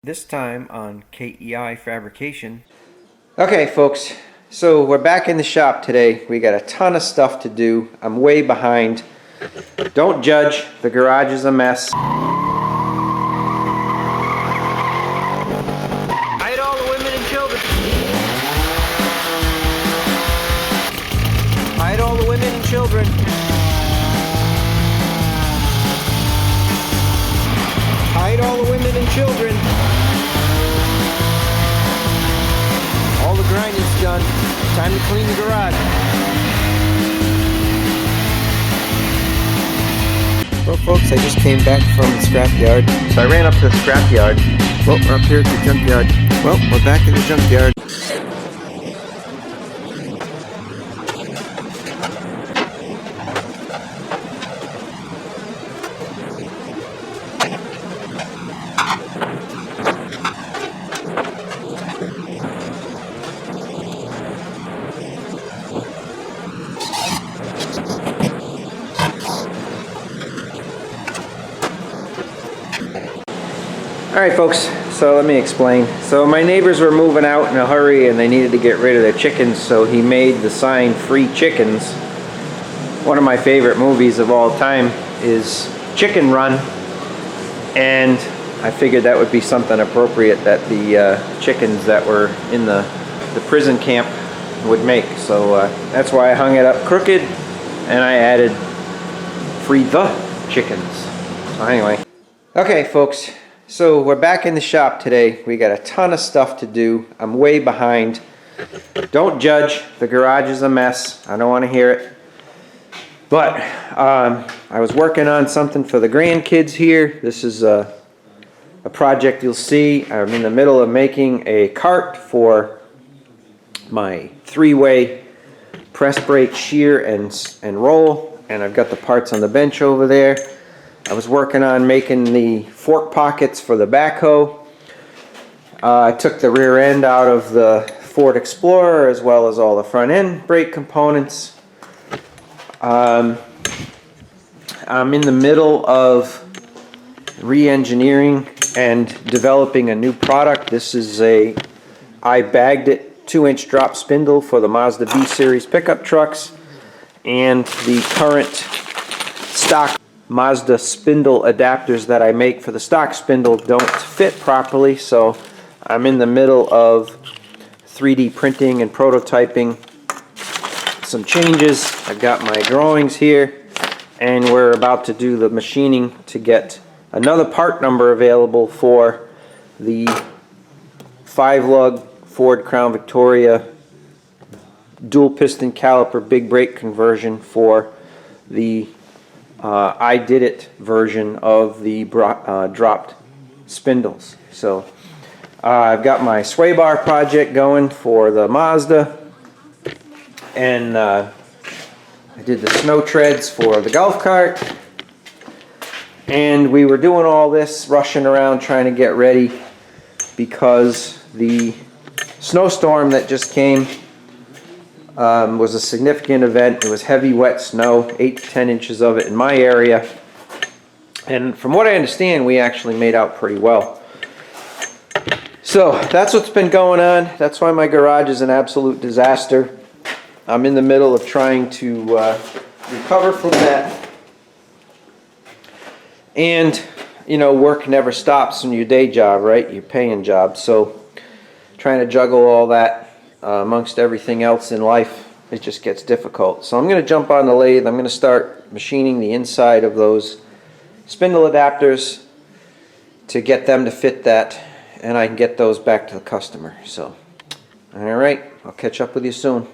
This time on KEI Fabrication. Okay folks, so we're back in the shop today. We got a ton of stuff to do. I'm way behind. Don't judge, the garage is a mess. Hide all the women and children. Hide all the women and children. Hide all the women and children. All the grinding's done. Time to clean the garage. Well folks, I just came back from the scrapyard. So I ran up to the scrapyard. Well, we're up here at the junkyard. Well, we're back in the junkyard. Alright folks, so let me explain. So my neighbors were moving out in a hurry and they needed to get rid of their chickens, so he made the sign "Free Chickens." One of my favorite movies of all time is Chicken Run, and I figured that would be something appropriate that the chickens that were in the prison camp would make. So that's why I hung it up crooked and I added "Free the Chickens." So anyway, okay folks. So we're back in the shop today. We got a ton of stuff to do. I'm way behind. Don't judge. The garage is a mess. I don't want to hear it. But I was working on something for the grandkids here. This is a project you'll see. I'm in the middle of making a cart for my 3-way press brake shear and roll. And I've got the parts on the bench over there. I was working on making the fork pockets for the backhoe. I took the rear end out of the Ford Explorer as well as all the front end brake components. I'm in the middle of re-engineering and developing a new product. This is I bagged it 2-inch drop spindle for the Mazda B series pickup trucks, and the current stock Mazda spindle adapters that I make for the stock spindle don't fit properly, so I'm in the middle of 3D printing and prototyping some changes. I've got my drawings here, and we're about to do the machining to get another part number available for the 5-lug Ford Crown Victoria dual piston caliper big brake conversion for the I did it version of the dropped spindles. So I've got my sway bar project going for the Mazda, and I did the snow treads for the golf cart, and we were doing all this rushing around trying to get ready because the snowstorm that just came was a significant event. It was heavy wet snow, 8 to 10 inches of it in my area, and from what I understand we actually made out pretty well. So that's what's been going on. That's why my garage is an absolute disaster. I'm in the middle of trying to recover from that, and you know, work never stops in your day job, right? Your paying job. So trying to juggle all that amongst everything else in life, it just gets difficult. So I'm going to jump on the lathe. I'm going to start machining the inside of those spindle adapters to get them to fit that, and I can get those back to the customer. So alright, I'll catch up with you soon.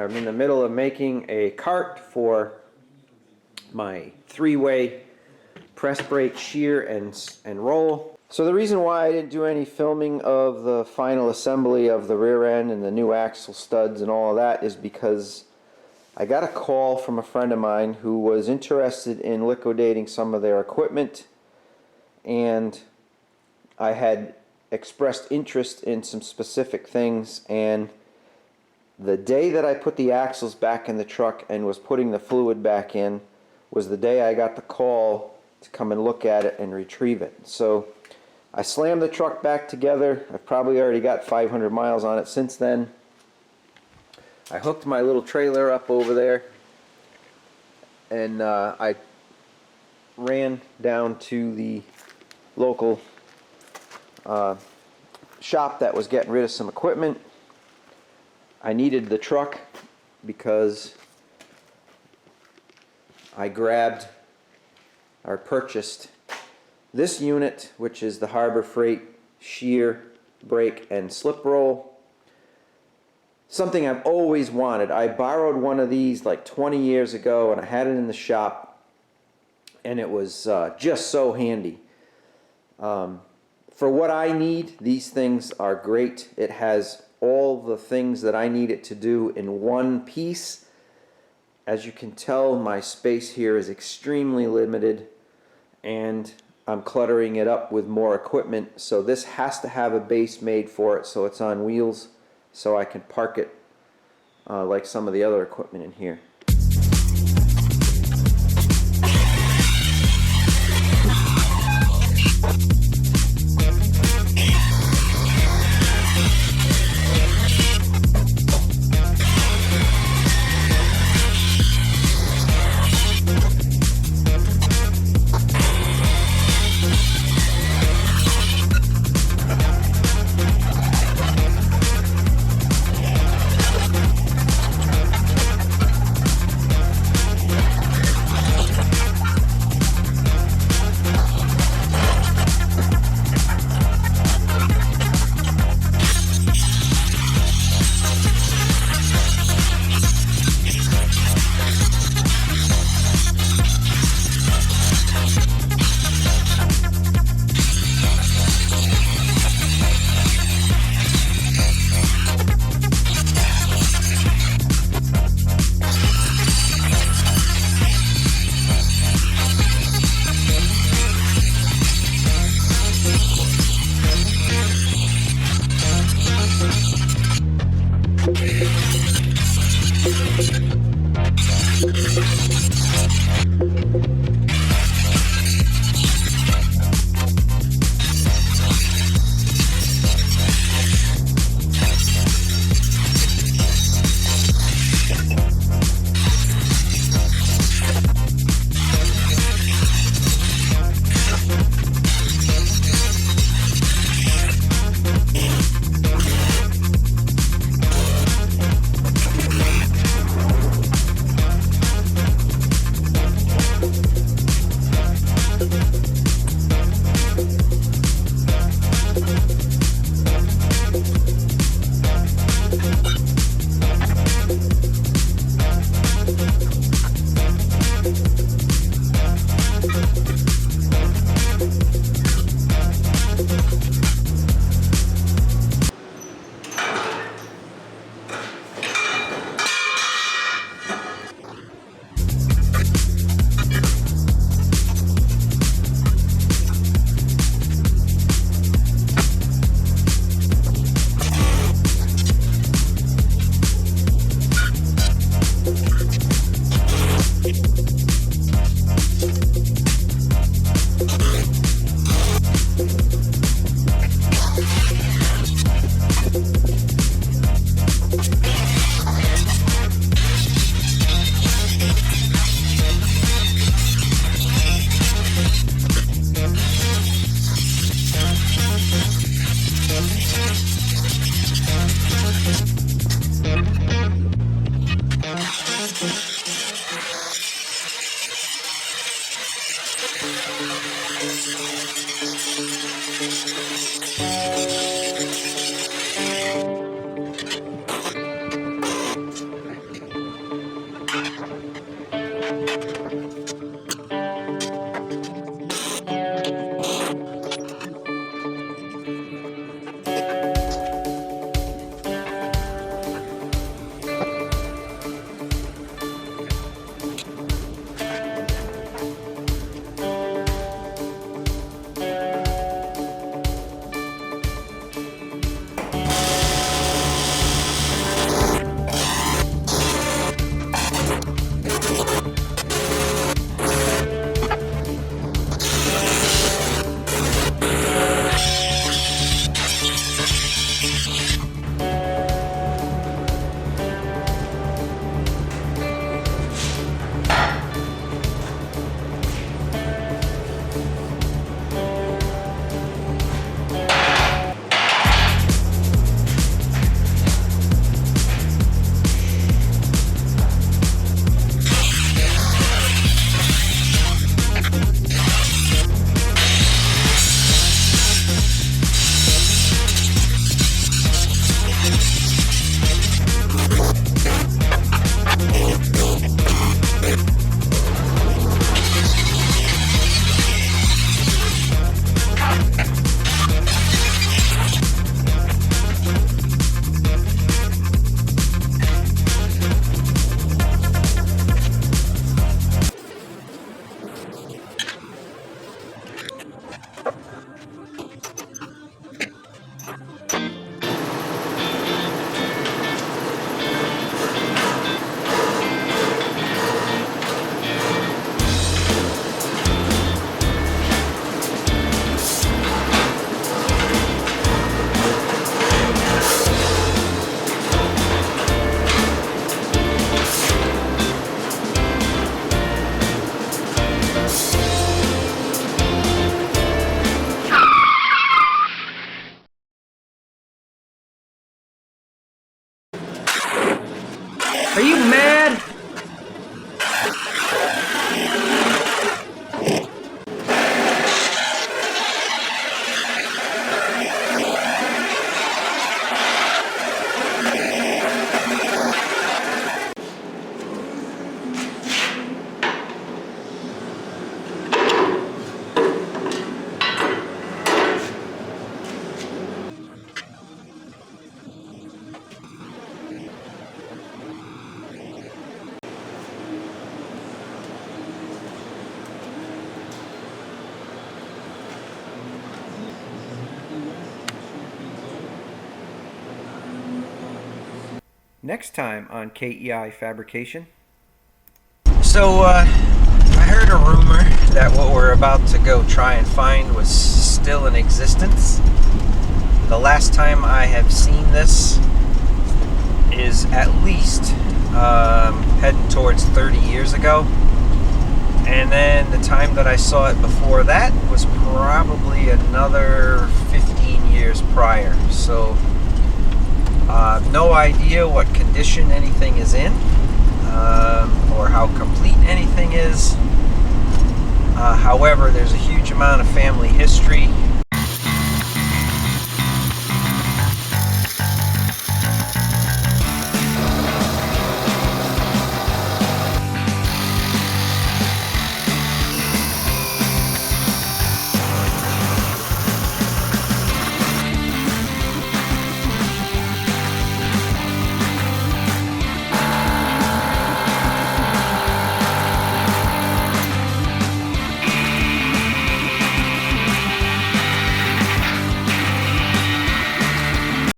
I'm in the middle of making a cart for my 3-way press brake shear and roll. So the reason why I didn't do any filming of the final assembly of the rear end and the new axle studs and all of that is because I got a call from a friend of mine who was interested in liquidating some of their equipment, and I had expressed interest in some specific things, and the day that I put the axles back in the truck and was putting the fluid back in was the day I got the call to come and look at it and retrieve it. So I slammed the truck back together. I've probably already got 500 miles on it since then. I hooked my little trailer up over there, and I ran down to the local shop that was getting rid of some equipment. I needed the truck because I grabbed or purchased this unit, which is the Harbor Freight shear, brake, and slip roll. Something I've always wanted. I borrowed one of these like 20 years ago, and I had it in the shop, and it was just so handy. For what I need, these things are great. It has all the things that I need it to do in one piece. As you can tell, my space here is extremely limited, and I'm cluttering it up with more equipment, so this has to have a base made for it so it's on wheels, so I can park it like some of the other equipment in here. Next time on KEI Fabrication. So, I heard a rumor that what we're about to go try and find was still in existence. The last time I have seen this is at least heading towards 30 years ago. And then the time that I saw it before that was probably another 15 years prior. So, no idea what condition anything is in, or how complete anything is. However, there's a huge amount of family history